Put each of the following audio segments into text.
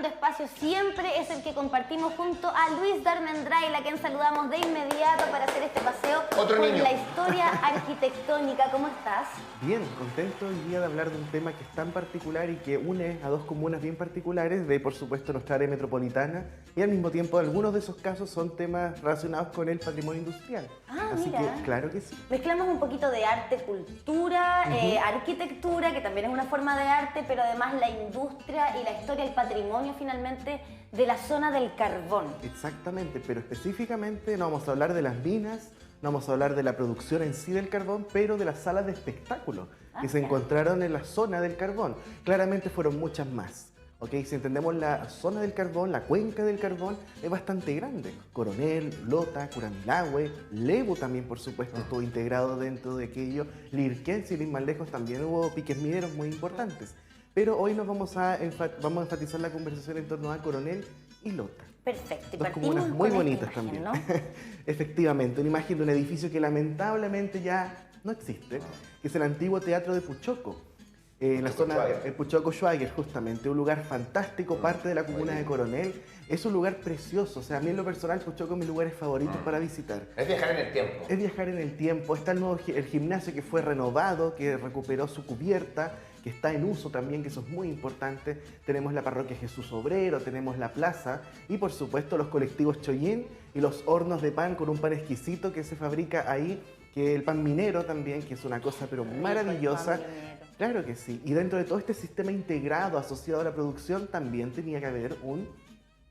Espacio siempre es el que compartimos junto a Luis Darmendray, a quien saludamos de inmediato para hacer este paseo por la historia arquitectónica. ¿Cómo estás? Bien, contento hoy día de hablar de un tema que es tan particular y que une a dos comunas bien particulares de, por supuesto, nuestra área metropolitana, y al mismo tiempo algunos de esos casos son temas relacionados con el patrimonio industrial. Así mira. que, claro que sí. Mezclamos un poquito de arte, cultura, arquitectura, que también es una forma de arte, pero además la industria y la historia, el patrimonio finalmente de la zona del carbón. Exactamente, pero específicamente no vamos a hablar de las minas, no vamos a hablar de la producción en sí del carbón, pero de las salas de espectáculo que se encontraron en la zona del carbón. Claramente fueron muchas más. ¿Okay? Si entendemos la zona del carbón, la cuenca del carbón, es bastante grande. Coronel, Lota, Curanilahue, Lebu también, por supuesto, estuvo integrado dentro de aquello. Lirquén, sin ir más lejos, también hubo piques mineros muy importantes. Pero hoy nos vamos a enfatizar la conversación en torno a Coronel y Lota. Perfecto. Y dos comunas muy bonitas también. ¿No? Efectivamente, una imagen de un edificio que lamentablemente ya no existe, que es el antiguo Teatro de Puchoco. En la zona de Puchoco Schwager, justamente, un lugar fantástico, parte de la comuna de Coronel. Es un lugar precioso, o sea, a mí en lo personal Puchoco es mis lugares favoritos para visitar. Es viajar en el tiempo. Es viajar en el tiempo. Está el gimnasio que fue renovado, que recuperó su cubierta, que está en uso también, que eso es muy importante. Tenemos la parroquia Jesús Obrero, tenemos la plaza y por supuesto los colectivos Choyín y los hornos de pan con un pan exquisito que se fabrica ahí, que el pan minero también, que es una cosa pero maravillosa. Claro que sí. Y dentro de todo este sistema integrado asociado a la producción también tenía que haber un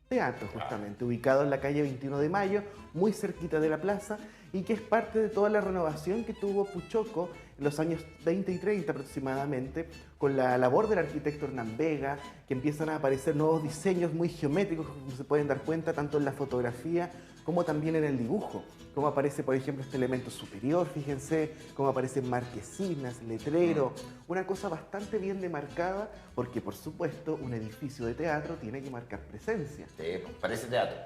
teatro, justamente, ubicado en la calle 21 de Mayo, muy cerquita de la plaza, y que es parte de toda la renovación que tuvo Puchoco en los años 20 y 30 aproximadamente, con la labor del arquitecto Hernán Vega, que empiezan a aparecer nuevos diseños muy geométricos, como se pueden dar cuenta, tanto en la fotografía como también en el dibujo. Como aparece, por ejemplo, este elemento superior, fíjense, cómo aparecen marquesinas, letrero, una cosa bastante bien demarcada, porque por supuesto un edificio de teatro tiene que marcar presencia. Sí, parece teatro.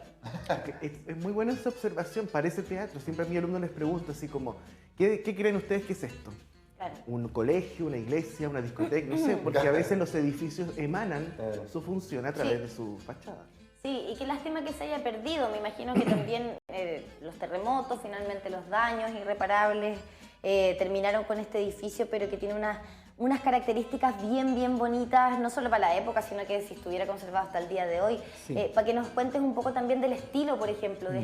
Es muy buena esa observación, parece teatro. Siempre a mis alumnos les pregunto así como, ¿qué creen ustedes que es esto? Claro. Un colegio, una iglesia, una discoteca, no sé, porque a veces los edificios emanan su función a través de su fachada. Sí, y qué lástima que se haya perdido. Me imagino que también los terremotos, finalmente los daños irreparables, terminaron con este edificio, pero que tiene unas características bien bonitas, no solo para la época, sino que si estuviera conservado hasta el día de hoy. Sí. Para que nos cuentes un poco también del estilo, por ejemplo, de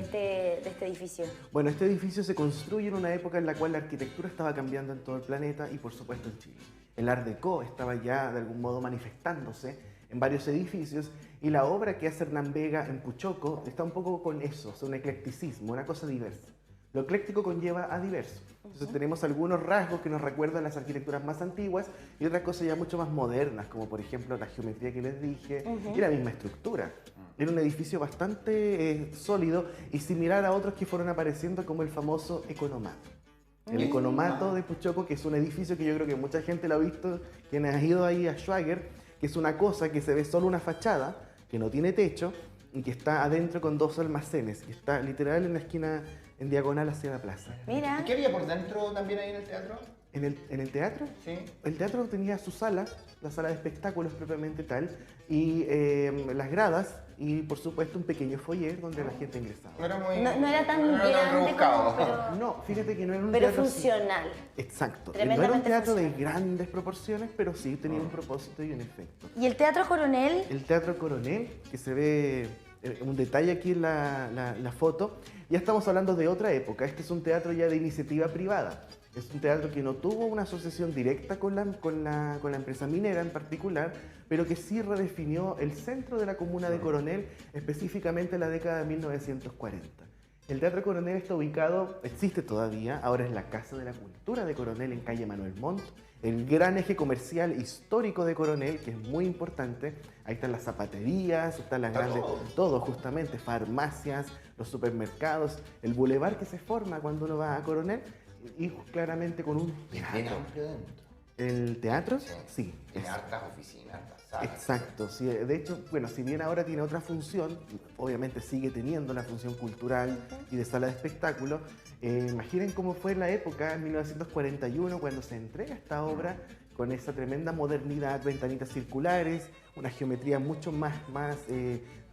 este edificio. Bueno, este edificio se construye en una época en la cual la arquitectura estaba cambiando en todo el planeta y por supuesto en Chile. El Art Deco estaba ya de algún modo manifestándose en varios edificios, y la obra que hace Hernán Vega en Puchoco está un poco con eso, o sea, un eclecticismo, una cosa diversa. Lo ecléctico conlleva a diverso. Entonces tenemos algunos rasgos que nos recuerdan las arquitecturas más antiguas y otras cosas ya mucho más modernas, como por ejemplo la geometría que les dije y la misma estructura. Era un edificio bastante sólido y similar a otros que fueron apareciendo, como el famoso Economato. El Economato de Puchoco, que es un edificio que yo creo que mucha gente lo ha visto, quienes ha ido ahí a Schwager, que es una cosa que se ve solo una fachada, que no tiene techo y que está adentro con dos almacenes, que está literal en la esquina en diagonal hacia la plaza. Mira. ¿Y qué había por dentro también ahí en el teatro? ¿En el teatro? Sí. El teatro tenía su sala, la sala de espectáculos propiamente tal, y las gradas, y por supuesto un pequeño foyer donde la gente ingresaba. No era muy... No era tan no era grande rebuscado. como, pero No, fíjate que no era un pero teatro... funcional. Exacto. No era un Tremendamente teatro de funcional. grandes proporciones, pero sí tenía un propósito y un efecto. ¿Y el Teatro Coronel? El Teatro Coronel, que se ve un detalle aquí en la foto, ya estamos hablando de otra época. Este es un teatro ya de iniciativa privada. Es un teatro que no tuvo una asociación directa con la empresa minera en particular, pero que sí redefinió el centro de la comuna de Coronel, específicamente en la década de 1940. El Teatro Coronel está ubicado, existe todavía, ahora es la Casa de la Cultura de Coronel en calle Manuel Montt, el gran eje comercial histórico de Coronel, que es muy importante. Ahí están las zapaterías, están las grandes, todo justamente, farmacias, los supermercados, el bulevar que se forma cuando uno va a Coronel, y claramente con un Bien teatro. amplio dentro. ¿El teatro? Sí. Tiene hartas oficinas, hartas salas. Exacto, sí, de hecho, bueno, si bien ahora tiene otra función, obviamente sigue teniendo la función cultural y de sala de espectáculo, imaginen cómo fue en la época, en 1941, cuando se entrega esta obra con esa tremenda modernidad, ventanitas circulares, una geometría mucho más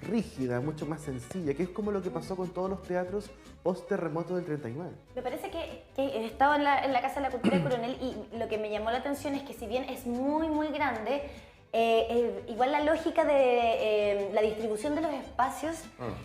rígida, mucho más sencilla, que es como lo que pasó con todos los teatros post-terremoto del 39. Me parece que he estado en la Casa de la Cultura de Coronel y lo que me llamó la atención es que si bien es muy, muy grande, igual la lógica de la distribución de los espacios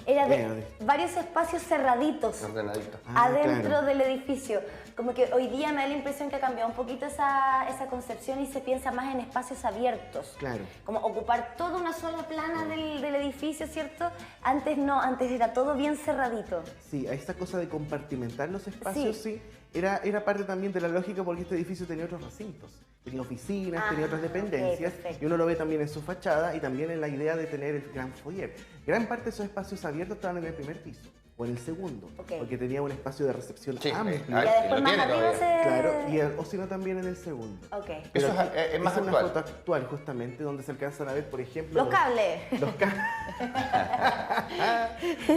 era de varios espacios cerraditos Ordenadito. adentro claro. del edificio. Como que hoy día me da la impresión que ha cambiado un poquito esa concepción y se piensa más en espacios abiertos. Claro. Como ocupar toda una sola plana del edificio, ¿cierto? Antes no, antes era todo bien cerradito. Sí, a esta cosa de compartimentar los espacios, sí, era parte también de la lógica porque este edificio tenía otros recintos. Tenía oficinas, tenía otras dependencias, ok, perfecto. y uno lo ve también en su fachada y también en la idea de tener el gran foyer. Gran parte de esos espacios abiertos estaban en el primer piso o en el segundo, Ok. porque tenía un espacio de recepción Sí, amplio. a ver, Ya después lo más tiene arriba todavía. Claro, o si no también en el segundo. Ok. Pero Eso aquí es más una actual. foto actual justamente donde se alcanzan a ver, por ejemplo, Los cables. Los cables.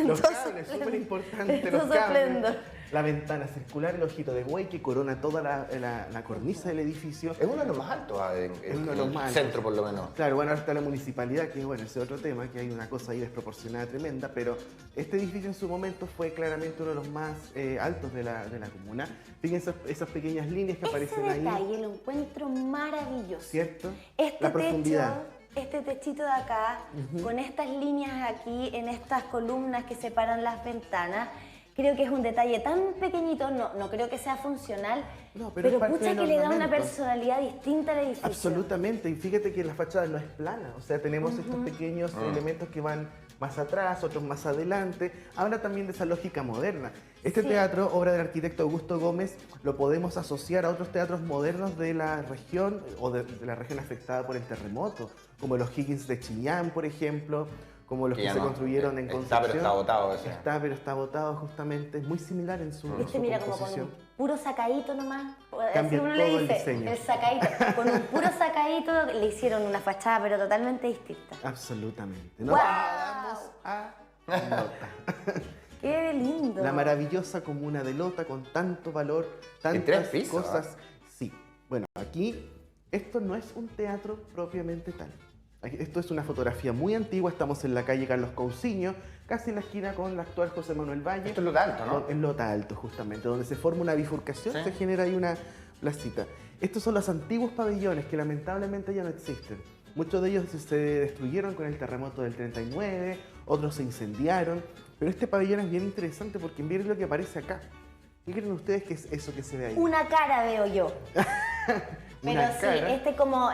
Los cables, súper importante. Los Todo esplendor. cables. La ventana circular, el ojito de buey que corona toda la cornisa del edificio. Es uno de los más altos Es uno de los el más centro, altos. por lo menos. Claro, bueno, ahora está la municipalidad, que bueno, ese es otro tema, que hay una cosa ahí desproporcionada tremenda, pero este edificio en su momento fue claramente uno de los más altos de la comuna. Fíjense esas pequeñas líneas que Ese aparecen ahí, detalle lo encuentro maravilloso. ¿cierto? Este La profundidad. este techito de acá, con estas líneas aquí, en estas columnas que separan las ventanas, creo que es un detalle tan pequeñito, no creo que sea funcional, No, pero es parte pucha del que le da una ornamento. personalidad distinta al edificio. Absolutamente, y fíjate que la fachada no es plana, o sea, tenemos estos pequeños elementos que van más atrás, otros más adelante. Habla también de esa lógica moderna. Este Sí. teatro, obra del arquitecto Augusto Gómez, lo podemos asociar a otros teatros modernos de la región o de la región afectada por el terremoto, como los Higgins de Chillán, por ejemplo, como los que ya se no, construyeron en está, Concepción. pero está botado ese. Está, pero está botado justamente, es muy similar en su, Este mira como con composición. un puro sacadito nomás, Cambia así uno todo le el dice, diseño. el sacadito, con un puro sacadito le hicieron una fachada pero totalmente distinta. Absolutamente. Nos ¡Guau! trasladamos a Lota. ¡Qué lindo! La maravillosa comuna de Lota con tanto valor, En tantas 3 pisos, cosas. Sí. Bueno, aquí esto no es un teatro propiamente tal. Esto es una fotografía muy antigua, estamos en la calle Carlos Cousiño, casi en la esquina con la actual José Manuel Valle. Esto es lo de alto, ¿no? En Lota Alto, justamente, donde se forma una bifurcación, Sí. se genera ahí una placita. Estos son los antiguos pabellones que lamentablemente ya no existen. Muchos de ellos se destruyeron con el terremoto del 39, otros se incendiaron, pero este pabellón es bien interesante porque miren lo que aparece acá. ¿Qué creen ustedes que es eso que se ve ahí? Una cara veo yo. Pero Una sí, cara. este como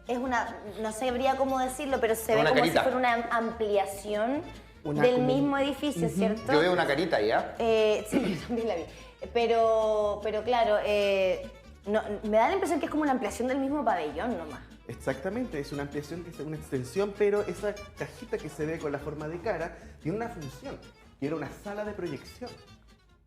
es una, no sabría cómo decirlo, pero se ve Una como carita. si fuera una ampliación Una del como- mismo edificio, ¿cierto? Yo veo una carita ya. Sí, yo también la vi. Pero claro, me da la impresión que es como una ampliación del mismo pabellón nomás. Exactamente, es una ampliación, que es una extensión, pero esa cajita que se ve con la forma de cara tiene una función, que era una sala de proyección.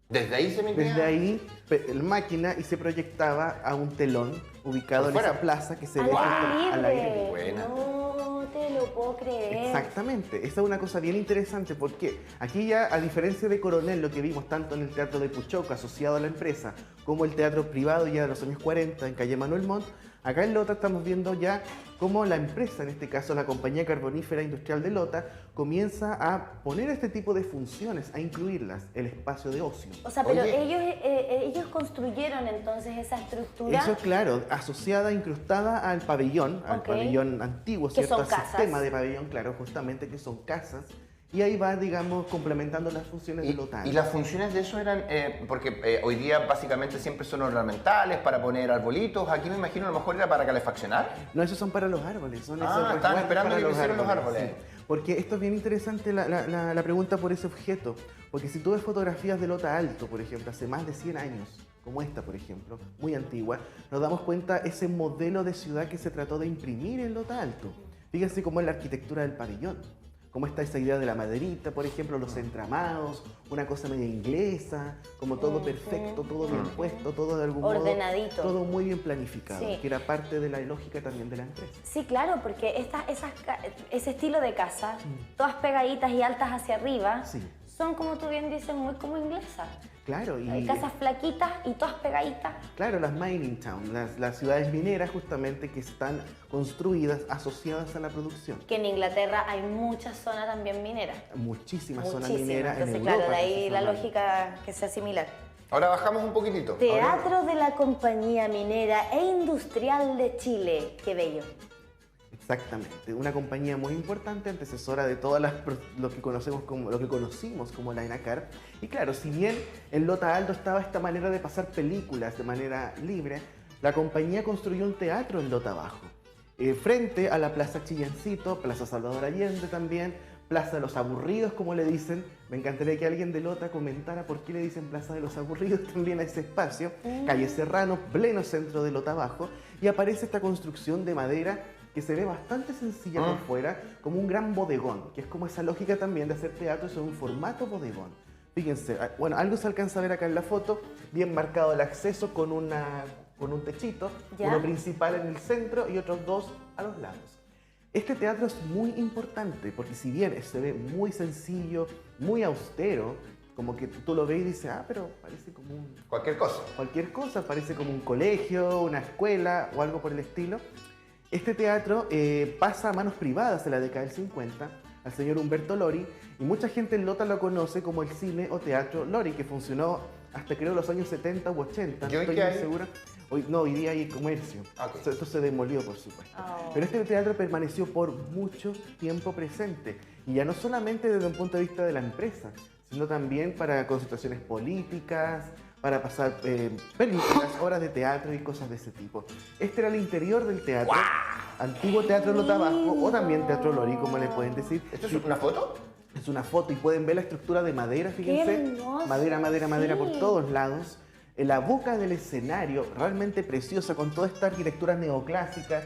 Desde ahí se me Desde ahí, la máquina y se proyectaba a un telón ubicado Por en fuera. esa plaza que se Al ve aire al libre. aire. Buena. No te lo puedo creer. Exactamente, esa es una cosa bien interesante porque aquí ya, a diferencia de Coronel, lo que vimos tanto en el Teatro de Puchoca asociado a la empresa, como el teatro privado ya de los años 40 en calle Manuel Montt, acá en Lota estamos viendo ya cómo la empresa, en este caso la Compañía Carbonífera Industrial de Lota, comienza a poner este tipo de funciones, a incluirlas, el espacio de ocio. O sea, pero Oye. ellos construyeron entonces esa estructura. Eso, claro, asociada, incrustada al pabellón, al Ok. pabellón antiguo, Que ¿cierto? son Al casas. sistema de pabellón, claro, justamente que son casas. Y ahí va, digamos, complementando las funciones de Lota. Y las funciones de eso eran, porque hoy día básicamente siempre son ornamentales, para poner arbolitos, aquí me imagino a lo mejor era para calefaccionar. No, esos son para los árboles. Son esos Estaban resguardos esperando para que hicieran los árboles. sí. Porque esto es bien interesante la pregunta por ese objeto. Porque si tú ves fotografías de Lota Alto, por ejemplo, hace más de 100 años, como esta, por ejemplo, muy antigua, nos damos cuenta ese modelo de ciudad que se trató de imprimir en Lota Alto. Fíjense cómo es la arquitectura del pabellón. Cómo está esa idea de la maderita, por ejemplo, los entramados, una cosa media inglesa, como todo perfecto, todo bien puesto, todo de algún Ordenadito. modo, todo muy bien planificado, Sí. que era parte de la lógica también de la empresa. Sí, claro, porque ese estilo de casa, todas pegaditas y altas hacia arriba, Sí. son como tú bien dices, muy como inglesas. Claro, y Hay casas flaquitas y todas pegaditas. claro, las mining towns, las ciudades mineras justamente que están construidas, asociadas a la producción. Que en Inglaterra hay muchas zonas también mineras. Muchísimas zonas Muchísimas. mineras en Entonces, Europa. claro, de que ahí se la forman. lógica que sea similar. Ahora bajamos un poquitito. Teatro de la Compañía Minera e Industrial de Chile. Qué bello. Exactamente, una compañía muy importante, antecesora de todas lo que conocimos como la ENACAR. Y claro, si bien en Lota Aldo estaba esta manera de pasar películas de manera libre, la compañía construyó un teatro en Lota Bajo, frente a la Plaza Chillancito, Plaza Salvador Allende también, Plaza de los Aburridos, como le dicen. Me encantaría que alguien de Lota comentara por qué le dicen Plaza de los Aburridos también a ese espacio. Calle Serrano, pleno centro de Lota Bajo, y aparece esta construcción de madera que se ve bastante sencilla por fuera, como un gran bodegón, que es como esa lógica también de hacer teatro en un formato bodegón. Fíjense, bueno, algo se alcanza a ver acá en la foto, bien marcado el acceso con un techito, ¿Ya? uno principal en el centro y otros dos a los lados. Este teatro es muy importante porque si bien se ve muy sencillo, muy austero, como que tú lo ves y dices, pero parece como Cualquier cosa. cualquier cosa, parece como un colegio, una escuela o algo por el estilo. Este teatro pasa a manos privadas en la década del 50 al señor Humberto Lori, y mucha gente en Lota lo conoce como el cine o teatro Lori, que funcionó hasta creo los años 70 u 80, ¿Y no hoy estoy qué muy hay? segura. Hoy día hay comercio. Ok. Esto se demolió, por supuesto. Oh. Pero este teatro permaneció por mucho tiempo presente, y ya no solamente desde un punto de vista de la empresa, sino también para concentraciones políticas, para pasar películas, obras de teatro y cosas de ese tipo. Este era el interior del teatro, antiguo Teatro Lota Bajo, o también Teatro Lori, como le pueden decir. ¿Esto es una foto? Es una foto y pueden ver la estructura de madera, fíjense. hermoso, Madera por sí. todos lados. La boca del escenario, realmente preciosa, con toda esta arquitectura neoclásica,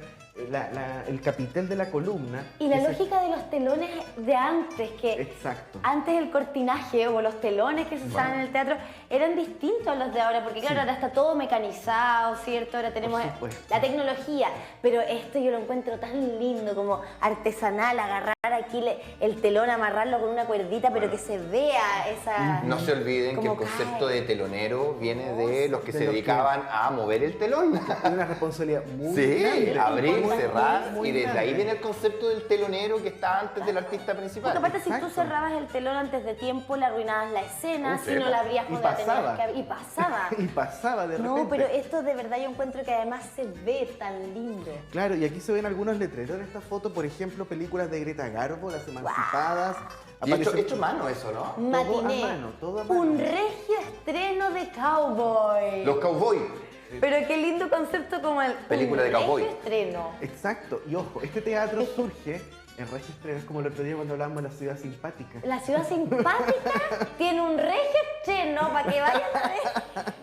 el capitel de la columna. Y la ese- lógica de los telones de antes, que Exacto. antes el cortinaje o los telones que se usaban en el teatro eran distintos a los de ahora, porque claro, Sí. ahora está todo mecanizado, ¿cierto? Ahora tenemos supuesto. la tecnología, pero esto yo lo encuentro tan lindo, como artesanal, agarrar aquí el telón, amarrarlo con una cuerdita, pero que se vea esa... No se olviden que el como concepto cae. de telonero viene de los que De se los que- dedicaban a mover el telón. Tiene una responsabilidad muy Sí, grande. abrir, muy, cerrar, muy y desde ahí grande. viene el concepto del telonero que está antes del artista Porque principal. aparte si tú Exacto. cerrabas el telón antes de tiempo, le arruinabas la escena, Sí, si no po. la abrías Y cuando la tenías pasaba. que abrir, y pasaba. Y pasaba de repente. No, pero esto de verdad yo encuentro que además se ve tan lindo. Claro, y aquí se ven algunos letreros en esta foto, por ejemplo, películas de Greta Garbo, Las Emancipadas. Y Aparecen- hecho a mano eso, ¿no? Matiné. a mano, todo a mano. Un regio estreno de cowboy. Los cowboys. Pero qué lindo concepto como el Película un de cowboy. regio estreno. Exacto, y ojo, este teatro surge en Registro, es como el otro día cuando hablábamos de la ciudad simpática. La ciudad simpática tiene un regio estreno para que vayan a ver.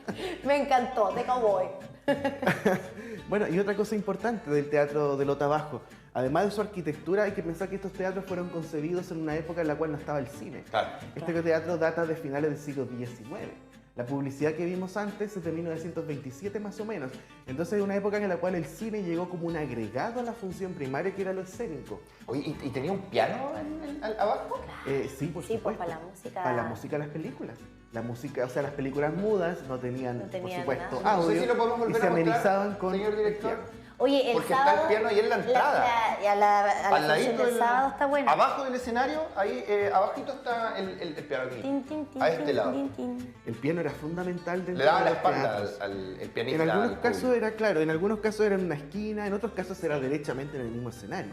Me encantó, de cowboy. Bueno, y otra cosa importante del teatro de Lota Bajo, además de su arquitectura, hay que pensar que estos teatros fueron concebidos en una época en la cual no estaba el cine. Claro. Este teatro data de finales del siglo XIX. La publicidad que vimos antes es de 1927 más o menos. Entonces es una época en la cual el cine llegó como un agregado a la función primaria que era lo escénico. Oye, ¿y tenía un piano abajo? Sí, por Sí, pues, supuesto. para la música. Para la música de las películas. La música, o sea, las películas mudas no tenían, No tenían por supuesto, nada. No sé audio si lo podemos y volver se a mostrar, amenizaban con señor el director. piano. Oye, el Porque está sábado. el piano ahí en la entrada. Y a la Al función ladito del sábado está buena. Abajo del escenario, ahí abajito está el piano aquí. Tin, tin, tin, A este tin, lado. tin, tin. El piano era fundamental dentro Le daba de la los espalda teatros. el pianista. En algunos al casos público. era, claro, en algunos casos era en una esquina, en otros casos era derechamente en el mismo escenario.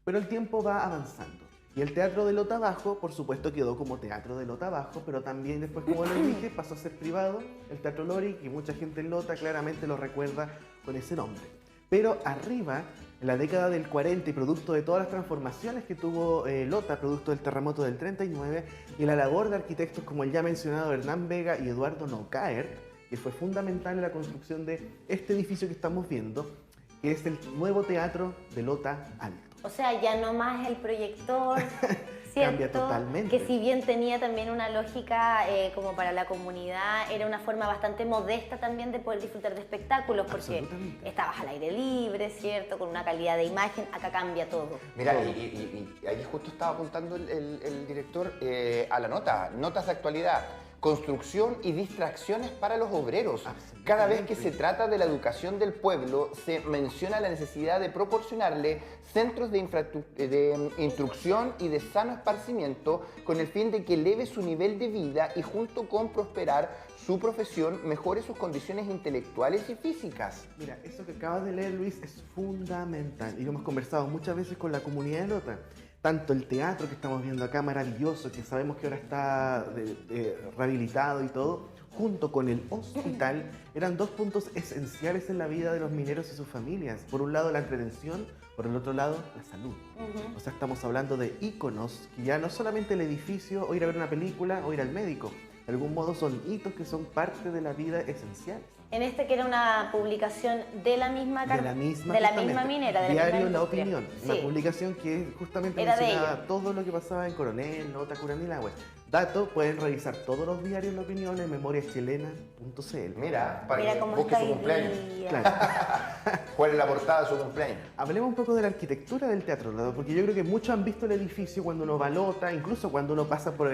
Pero el tiempo va avanzando. Y el Teatro de Lota Bajo, por supuesto, quedó como Teatro de Lota Bajo, pero también después, como les dije, pasó a ser privado el Teatro Lori, que mucha gente en Lota claramente lo recuerda con ese nombre. Pero arriba, en la década del 40 y producto de todas las transformaciones que tuvo Lota, producto del terremoto del 39, y la labor de arquitectos como el ya mencionado Hernán Vega y Eduardo Nocaer, que fue fundamental en la construcción de este edificio que estamos viendo, que es el nuevo Teatro de Lota Alto. O sea, ya no más el proyector, ¿cierto? Cambia totalmente. Que si bien tenía también una lógica como para la comunidad, era una forma bastante modesta también de poder disfrutar de espectáculos, porque Absolutamente. estabas al aire libre, ¿cierto? Con una calidad de imagen, acá cambia todo. Mira, y ahí justo estaba apuntando el director a la notas de actualidad. construcción y distracciones para los obreros. Cada vez que se trata de la educación del pueblo, se menciona la necesidad de proporcionarle centros de instrucción y de sano esparcimiento con el fin de que eleve su nivel de vida y junto con prosperar su profesión, mejore sus condiciones intelectuales y físicas. Mira, eso que acabas de leer, Luis, es fundamental y lo hemos conversado muchas veces con la comunidad de Lota. Tanto el teatro que estamos viendo acá, maravilloso, que sabemos que ahora está rehabilitado y todo, junto con el hospital, eran dos puntos esenciales en la vida de los mineros y sus familias. Por un lado, la entretención, por el otro lado, la salud. O sea, estamos hablando de íconos, que ya no solamente el edificio, o ir a ver una película, o ir al médico. De algún modo son hitos que son parte de la vida esencial. En este que era una publicación de la misma minera, de Diario la La industria. Opinión, Sí. una publicación que justamente Era de mencionaba ellos. todo lo que pasaba en Coronel, Lota, Curanilahue. Dato, pueden revisar todos los diarios La Opinión en memoriaschilena.cl. Mira, para Mira que cómo busque está su hoy cumpleaños. día. Claro. ¿Cuál es la portada de su cumpleaños? Hablemos un poco de la arquitectura del teatro, ¿no? Porque yo creo que muchos han visto el edificio cuando uno va a Lota, incluso cuando uno pasa por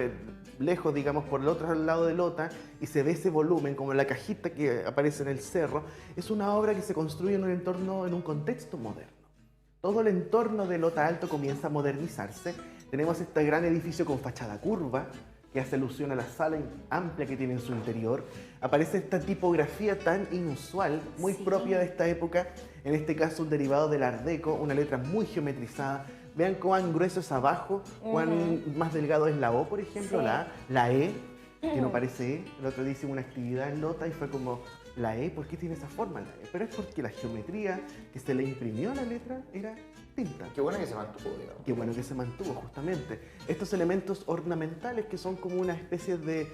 lejos, digamos, por el otro lado de Lota y se ve ese volumen, como la cajita que aparece en el cerro. Es una obra que se construye en un entorno, en un contexto moderno. Todo el entorno de Lota Alto comienza a modernizarse. Tenemos este gran edificio con fachada curva, que hace alusión a la sala amplia que tiene en su interior. Aparece esta tipografía tan inusual, muy propia de esta época, en este caso un derivado del Art Deco, una letra muy geometrizada. Vean cuán grueso es abajo, cuán más delgado es la O, por ejemplo, Sí. la A, la E, que no parece E. El otro día hicimos una actividad en Lota y fue como, la E, ¿por qué tiene esa forma la E? Pero es porque la geometría que se le imprimió a la letra era tinta. Qué bueno que se mantuvo, digamos. Qué bueno que se mantuvo, justamente. Estos elementos ornamentales que son como una especie de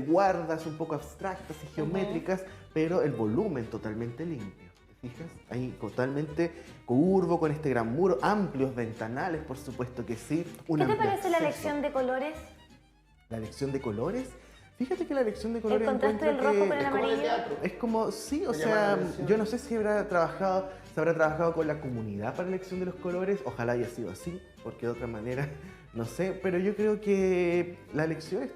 guardas un poco abstractas y geométricas, pero el volumen totalmente limpio. ¿Te fijas? Ahí totalmente curvo, con este gran muro, amplios ventanales, por supuesto que sí. Un ¿Qué te amplio parece la acceso. elección de colores? ¿La elección de colores? Fíjate que la elección de colores El contraste del encuentro rojo que con el Es como de amarillo. teatro. es como, sí, o Me llama la sea, atención. yo no sé si se habrá trabajado con la comunidad para la elección de los colores, ojalá haya sido así, porque de otra manera, no sé, pero yo creo que la elección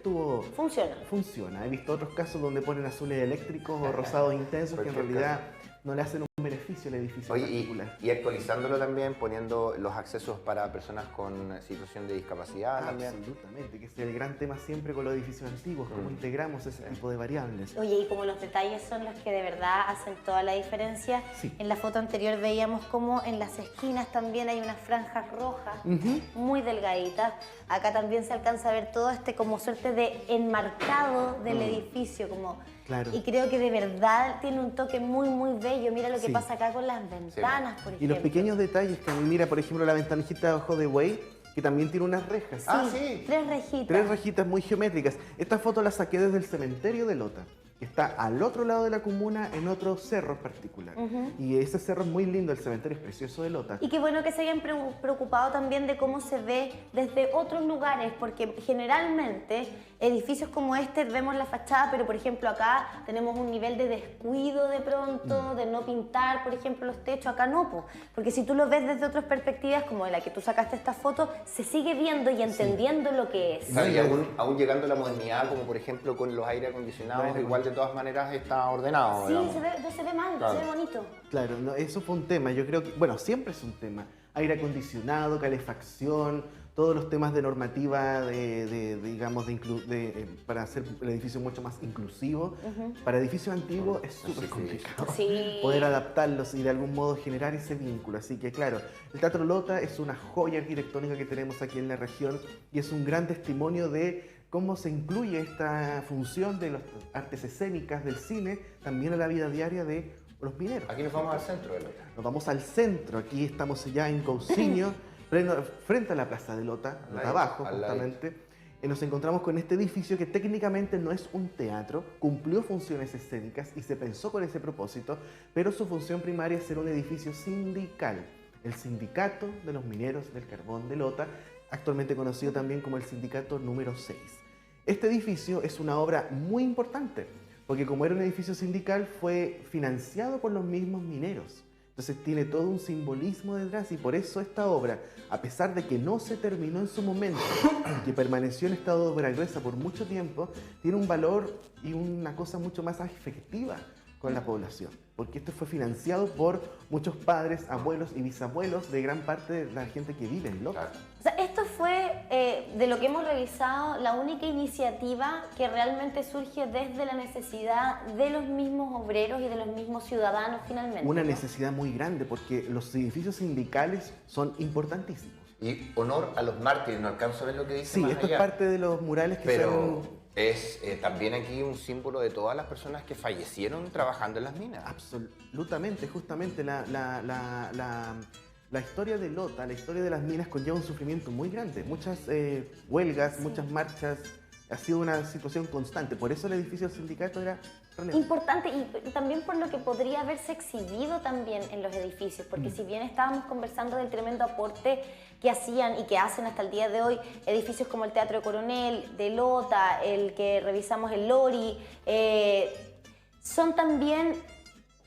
funciona. He visto otros casos donde ponen azules eléctricos o rosados intensos que en Cualquier realidad no le hacen un beneficio al edificio en Oye, particular. y actualizándolo también, poniendo los accesos para personas con situación de discapacidad también. Absolutamente, que es el gran tema siempre con los edificios antiguos, cómo integramos ese tipo de variables. Oye, y como los detalles son los que de verdad hacen toda la diferencia, Sí. en la foto anterior veíamos como en las esquinas también hay unas franjas rojas, muy delgaditas. Acá también se alcanza a ver todo este como suerte de enmarcado del edificio, como... Claro. Y creo que de verdad tiene un toque muy, muy bello. Mira lo que Sí. pasa acá con las ventanas, por ejemplo. Y los pequeños detalles, que mira, por ejemplo, la ventanita de abajo de Way, que también tiene unas rejas. Ah, sí. 3 rejitas. 3 rejitas muy geométricas. Esta foto la saqué desde el cementerio de Lota, que está al otro lado de la comuna, en otro cerro en particular. Y ese cerro es muy lindo, el cementerio es precioso de Lota. Y qué bueno que se hayan preocupado también de cómo se ve desde otros lugares, porque generalmente edificios como este vemos la fachada, pero por ejemplo acá tenemos un nivel de descuido de pronto, de no pintar, por ejemplo, los techos. Acá no, po, porque si tú lo ves desde otras perspectivas, como de la que tú sacaste esta foto, se sigue viendo y entendiendo lo que es. ¿Sabes? Y aún llegando a la modernidad, como por ejemplo con los aire acondicionados, igual de todas maneras está ordenado. Sí, digamos. no se ve mal, Claro. se ve bonito. Claro, no, eso fue un tema. Yo creo que, bueno, siempre es un tema. Aire acondicionado, calefacción, todos los temas de normativa, digamos, para hacer el edificio mucho más inclusivo. Para edificios antiguos es súper complicado Sí. poder adaptarlos y de algún modo generar ese vínculo. Así que, claro, el Teatro Lota es una joya arquitectónica que tenemos aquí en la región y es un gran testimonio de cómo se incluye esta función de las artes escénicas del cine también a la vida diaria de los mineros. Aquí nos vamos al centro de Lota. Nos vamos al centro, aquí estamos ya en Cousiño, frente a la Plaza de Lota, Al Lota ladito, abajo al justamente. Nos encontramos con este edificio que técnicamente no es un teatro, cumplió funciones escénicas y se pensó con ese propósito, pero su función primaria es ser un edificio sindical, el Sindicato de los Mineros del Carbón de Lota, actualmente conocido también como el Sindicato número 6. Este edificio es una obra muy importante, porque como era un edificio sindical, fue financiado por los mismos mineros, Entonces tiene todo un simbolismo detrás y por eso esta obra, a pesar de que no se terminó en su momento, que permaneció en estado de obra gruesa por mucho tiempo, tiene un valor y una cosa mucho más afectiva con la población, porque esto fue financiado por muchos padres, abuelos y bisabuelos de gran parte de la gente que vive en Lota. Claro. O sea, esto fue, de lo que hemos revisado, la única iniciativa que realmente surge desde la necesidad de los mismos obreros y de los mismos ciudadanos finalmente. Una ¿no? necesidad muy grande, porque los edificios sindicales son importantísimos. Y honor a los mártires, no alcanzo a ver lo que dice Sí, más esto allá. es parte de los murales que Pero son... es también aquí un símbolo de todas las personas que fallecieron trabajando en las minas. Absolutamente, justamente la historia de Lota, la historia de las minas conlleva un sufrimiento muy grande. Muchas huelgas, muchas marchas, ha sido una situación constante. Por eso el edificio del sindicato era relevante. Importante y también por lo que podría haberse exhibido también en los edificios, porque si bien estábamos conversando del tremendo aporte que hacían y que hacen hasta el día de hoy edificios como el Teatro Coronel, de Lota, el que revisamos el Lori, son también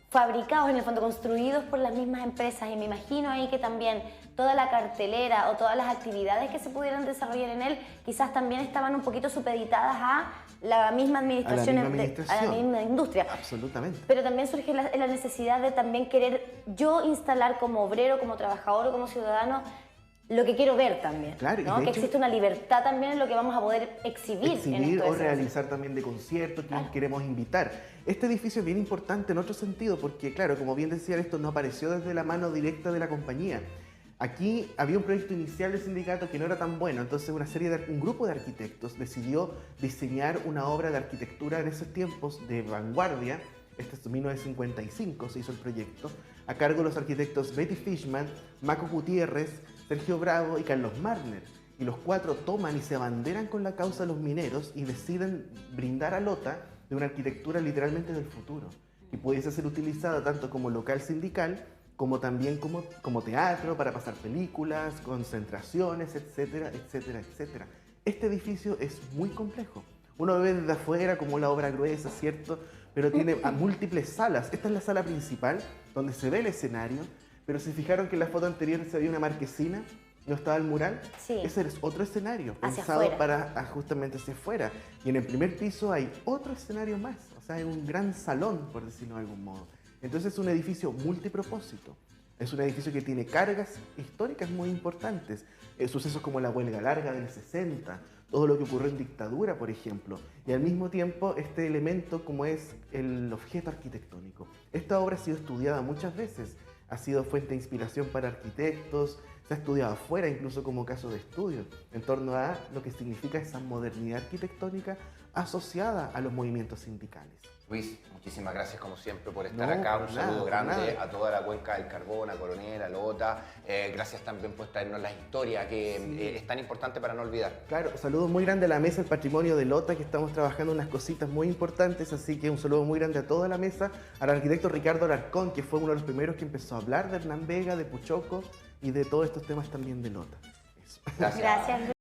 fabricados, en el fondo construidos por las mismas empresas, y me imagino ahí que también toda la cartelera o todas las actividades que se pudieran desarrollar en él quizás también estaban un poquito supeditadas a la misma administración, a la misma industria. Absolutamente. Pero también surge la necesidad de también querer yo instalar como obrero, como trabajador o como ciudadano lo que quiero ver también, claro, ¿no? Que existe una libertad también en lo que vamos a poder exhibir en estos o realizar también de conciertos que queremos invitar. Este edificio es bien importante en otro sentido porque, claro, como bien decía, esto no apareció desde la mano directa de la compañía. Aquí había un proyecto inicial del sindicato que no era tan bueno, entonces un grupo de arquitectos decidió diseñar una obra de arquitectura en esos tiempos de vanguardia. Este es 1955, se hizo el proyecto, a cargo de los arquitectos Betty Fishman, Maco Gutiérrez, Sergio Bravo y Carlos Marner. Y los cuatro toman y se abanderan con la causa de los mineros y deciden brindar a Lota de una arquitectura literalmente del futuro, y pudiese ser utilizada tanto como local sindical, como también como teatro, para pasar películas, concentraciones, etcétera, etcétera, etcétera. Este edificio es muy complejo. Uno ve desde afuera como la obra gruesa, ¿cierto? Pero tiene múltiples salas. Esta es la sala principal, donde se ve el escenario, pero se fijaron que en la foto anterior se veía una marquesina, no estaba el mural. Sí. Ese es otro escenario, hacia pensado afuera, para justamente hacia afuera. Y en el primer piso hay otro escenario más, o sea, hay un gran salón, por decirlo de algún modo. Entonces es un edificio multipropósito. Es un edificio que tiene cargas históricas muy importantes. Sucesos como la huelga larga del 60, todo lo que ocurrió en dictadura, por ejemplo. Y al mismo tiempo este elemento como es el objeto arquitectónico. Esta obra ha sido estudiada muchas veces. Ha sido fuente de inspiración para arquitectos, se ha estudiado afuera incluso como caso de estudio, en torno a lo que significa esa modernidad arquitectónica asociada a los movimientos sindicales. Luis, muchísimas gracias como siempre por estar acá. Un saludo grande a toda la cuenca del Carbón, a Coronel, a Lota. Gracias también por traernos la historia que es tan importante para no olvidar. Claro, saludos muy grande a la mesa del patrimonio de Lota, que estamos trabajando unas cositas muy importantes, así que un saludo muy grande a toda la mesa, al arquitecto Ricardo Alarcón, que fue uno de los primeros que empezó a hablar de Hernán Vega, de Puchoco y de todos estos temas también de Lota. Eso. Gracias. Gracias.